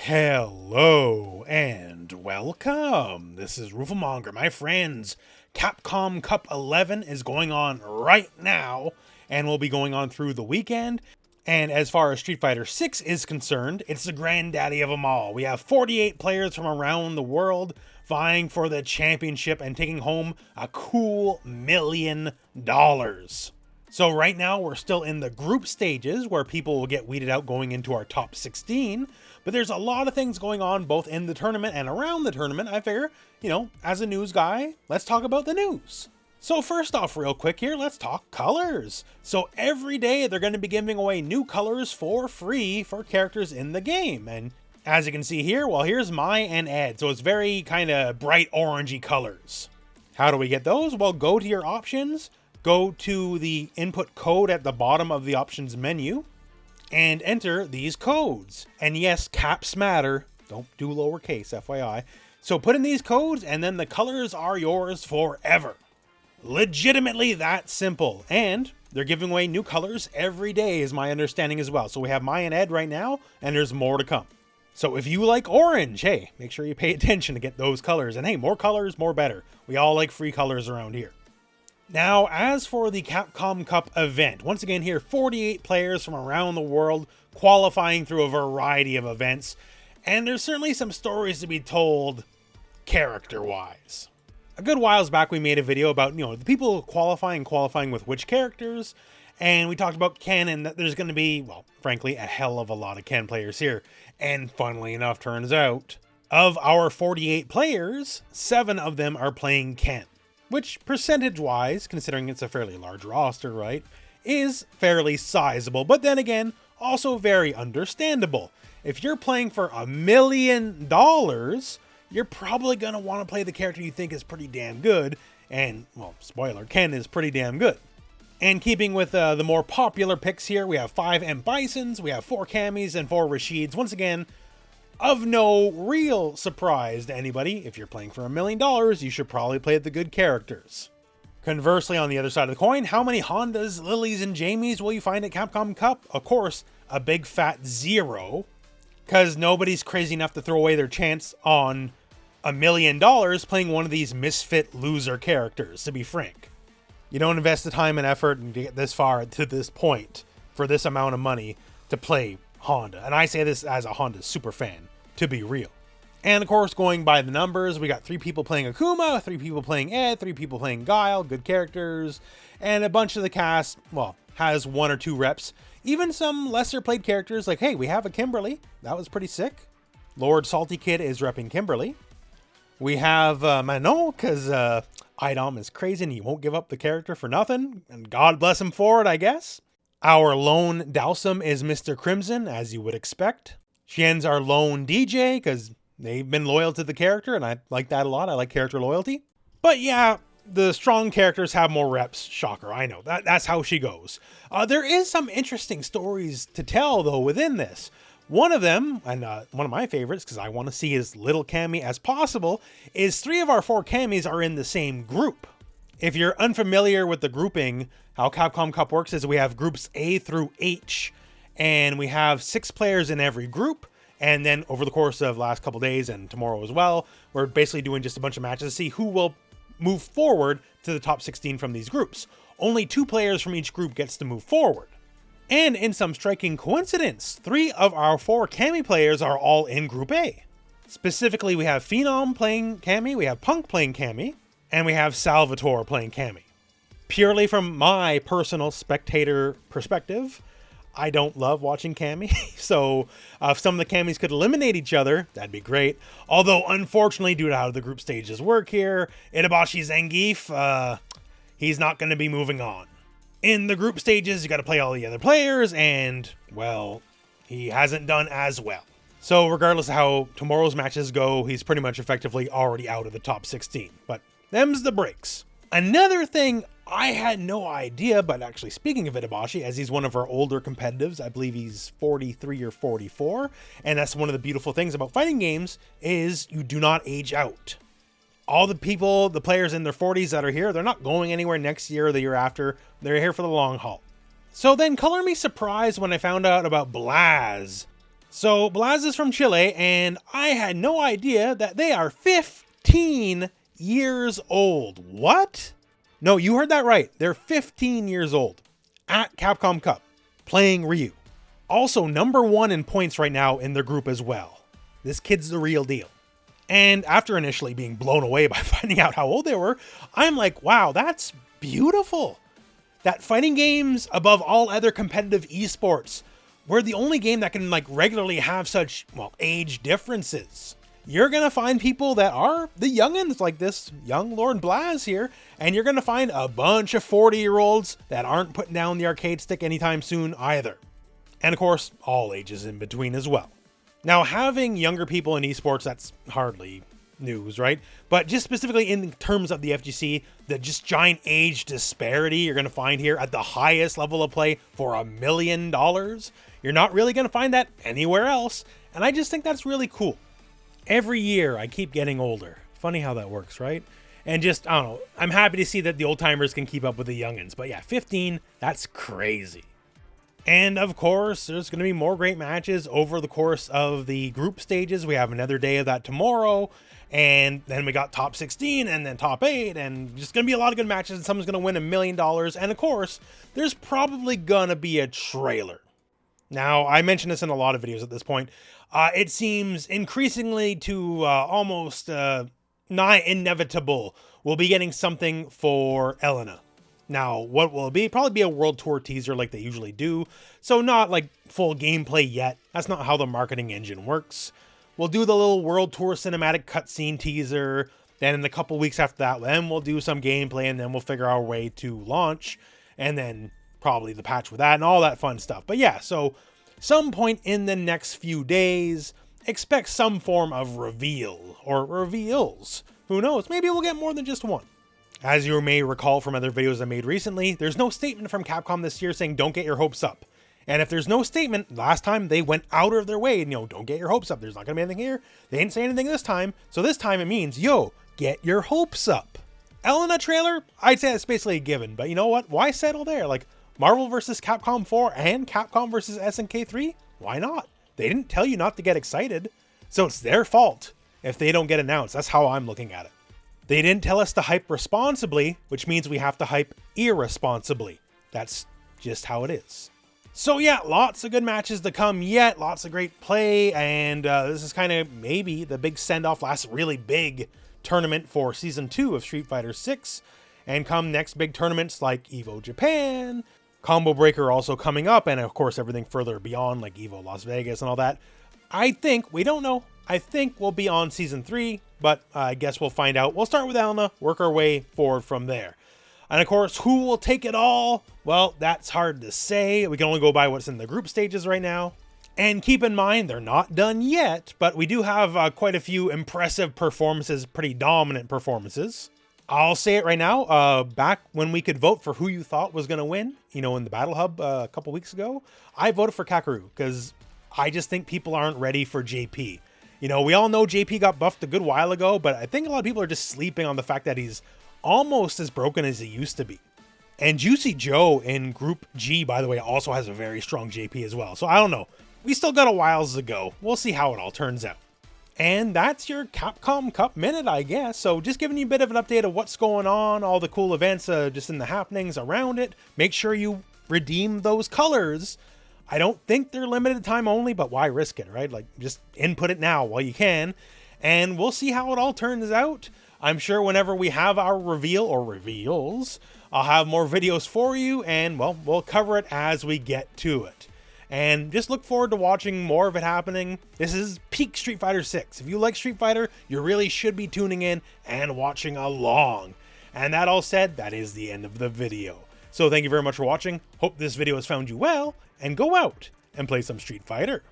Hello and welcome. This is Rooflemonger. My friends, Capcom Cup 11 is going on right now and will be going on through the weekend. And as far as Street Fighter 6 is concerned, it's the granddaddy of them all. We have 48 players from around the world vying for the championship and taking home a cool $1 million. So right now we're still in the group stages where people will get weeded out going into our top 16, but there's a lot of things going on both in the tournament and around the tournament. I figure, as a news guy, let's talk about the news. So first off, real quick here, let's talk colors. So every day they're going to be giving away new colors for free for characters in the game. And as you can see here, well, here's Mai and Ed. So it's very kind of bright orangey colors. How do we get those? Well, go to your options. Go to the input code at the bottom of the options menu and enter these codes. And yes, caps matter. Don't do lowercase, FYI. So put in these codes and then the colors are yours forever. Legitimately that simple. And they're giving away new colors every day is my understanding as well. So we have Mai and Ed right now and there's more to come. So if you like orange, hey, make sure you pay attention to get those colors. And hey, more colors, more better. We all like free colors around here. Now, as for the Capcom Cup event, once again here, 48 players from around the world qualifying through a variety of events, and there's certainly some stories to be told character-wise. A good whiles back we made a video about, the people qualifying with which characters, and we talked about Ken and that there's going to be, well, frankly, a hell of a lot of Ken players here. And funnily enough, turns out, of our 48 players, 7 of them are playing Ken. Which, percentage-wise, considering it's a fairly large roster, right, is fairly sizable. But then again, also very understandable. If you're playing for $1 million, you're probably going to want to play the character you think is pretty damn good. And, well, spoiler, Ken is pretty damn good. And keeping with the more popular picks here, we have 5 M. Bisons, we have 4 Camis, and 4 Rashids. Once again, of no real surprise to anybody, if you're playing for $1 million, you should probably play the good characters. Conversely, on the other side of the coin, how many Hondas, Lilies, and Jamies will you find at Capcom Cup? Of course, a big fat 0, because nobody's crazy enough to throw away their chance on $1 million playing one of these misfit loser characters, to be frank. You don't invest the time and effort and get this far to this point for this amount of money to play Honda. And I say this as a Honda super fan, to be real. And of course, going by the numbers, we got 3 people playing Akuma, 3 people playing Ed, 3 people playing Guile, good characters, and a bunch of the cast, well, has 1 or 2 reps. Even some lesser played characters, like, hey, we have a Kimberly. That was pretty sick. Lord Salty Kid is repping Kimberly. We have Manon, because Idom is crazy and he won't give up the character for nothing. And God bless him for it, I guess. Our lone Dowsum is Mr. Crimson, as you would expect. Xien's our lone DJ, because they've been loyal to the character, and I like that a lot. I like character loyalty. But yeah, the strong characters have more reps. Shocker, I know. That's how she goes. There is some interesting stories to tell, though, within this. One of them, and one of my favorites, because I want to see as little Cami as possible, is 3 of our 4 Camis are in the same group. If you're unfamiliar with the grouping, how Capcom Cup works is we have groups A through H, and we have 6 players in every group. And then over the course of the last couple days and tomorrow as well, we're basically doing just a bunch of matches to see who will move forward to the top 16 from these groups. Only 2 players from each group gets to move forward. And in some striking coincidence, 3 of our 4 Cami players are all in Group A. Specifically, we have Phenom playing Cami, we have Punk playing Cami, and we have Salvatore playing Cami. Purely from my personal spectator perspective, I don't love watching Cami, so if some of the Camis could eliminate each other, that'd be great. Although, unfortunately, due to how the group stages work here, Itabashi Zangief, he's not going to be moving on. In the group stages, you got to play all the other players, and, well, he hasn't done as well. So regardless of how tomorrow's matches go, he's pretty much effectively already out of the top 16. But them's the breaks. Another thing I had no idea, but actually speaking of Itabashi, as he's one of our older competitives, I believe he's 43 or 44, and that's one of the beautiful things about fighting games, is you do not age out. All the people, the players in their 40s that are here, they're not going anywhere next year or the year after. They're here for the long haul. So then color me surprised when I found out about Blaz So Blaz is from Chile, and I had no idea that they are 15 years old. What? No, you heard that right. They're 15 years old at Capcom Cup, playing Ryu. Also, #1 in points right now in their group as well. This kid's the real deal. And after initially being blown away by finding out how old they were, I'm like, wow, that's beautiful. That fighting games, above all other competitive esports, we're the only game that can regularly have such, well, age differences. You're gonna find people that are the youngins, like this young Lord Blaz here, and you're gonna find a bunch of 40-year-olds that aren't putting down the arcade stick anytime soon either. And of course, all ages in between as well. Now, having younger people in esports, that's hardly news, right? But just specifically in terms of the FGC, the just giant age disparity you're going to find here at the highest level of play for $1 million, you're not really going to find that anywhere else. And I just think that's really cool. Every year, I keep getting older. Funny how that works, right? And just, I don't know, I'm happy to see that the old timers can keep up with the youngins. But yeah, 15, that's crazy. And of course, there's going to be more great matches over the course of the group stages. We have another day of that tomorrow. And then we got top 16 and then top 8. And just going to be a lot of good matches. And someone's going to win $1 million. And of course, there's probably going to be a trailer. Now, I mentioned this in a lot of videos at this point. It seems increasingly to almost nigh inevitable we'll be getting something for Elena. Now, what will it be? Probably be a World Tour teaser like they usually do. So not like full gameplay yet. That's not how the marketing engine works. We'll do the little World Tour cinematic cutscene teaser. Then in a couple weeks after that, then we'll do some gameplay and then we'll figure our way to launch. And then probably the patch with that and all that fun stuff. But yeah, so some point in the next few days, expect some form of reveal or reveals. Who knows? Maybe we'll get more than just one. As you may recall from other videos I made recently, there's no statement from Capcom this year saying don't get your hopes up. And if there's no statement, last time they went out of their way, don't get your hopes up. There's not going to be anything here. They didn't say anything this time. So this time it means, get your hopes up. Elena trailer, I'd say that's basically a given. But you know what? Why settle there? Like Marvel vs. Capcom 4 and Capcom vs. SNK 3? Why not? They didn't tell you not to get excited. So it's their fault if they don't get announced. That's how I'm looking at it. They didn't tell us to hype responsibly, which means we have to hype irresponsibly. That's just how it is. So yeah, lots of good matches to come yet, lots of great play, and this is kind of maybe the big send-off, last really big tournament for Season 2 of Street Fighter 6. And come next big tournaments like EVO Japan, Combo Breaker also coming up, and of course everything further beyond like EVO Las Vegas and all that. I think, we don't know, I think we'll be on Season 3, but I guess we'll find out. We'll start with Elena, work our way forward from there. And of course, who will take it all? Well, that's hard to say. We can only go by what's in the group stages right now. And keep in mind, they're not done yet, but we do have quite a few impressive performances, pretty dominant performances. I'll say it right now, back when we could vote for who you thought was going to win, in the Battle Hub a couple weeks ago, I voted for Kakaroo, because I just think people aren't ready for JP. We all know JP got buffed a good while ago, but I think a lot of people are just sleeping on the fact that he's almost as broken as he used to be. And Juicy Joe in Group G, by the way, also has a very strong JP as well. So I don't know. We still got a whiles to go. We'll see how it all turns out. And that's your Capcom Cup Minute, I guess. So just giving you a bit of an update of what's going on, all the cool events, just in the happenings around it. Make sure you redeem those colors. I don't think they're limited time only, but why risk it, right? Like, just input it now while you can, and we'll see how it all turns out. I'm sure whenever we have our reveal or reveals, I'll have more videos for you, and, well, we'll cover it as we get to it. And just look forward to watching more of it happening. This is peak Street Fighter 6. If you like Street Fighter, you really should be tuning in and watching along. And that all said, that is the end of the video. So thank you very much for watching. Hope this video has found you well, and go out and play some Street Fighter.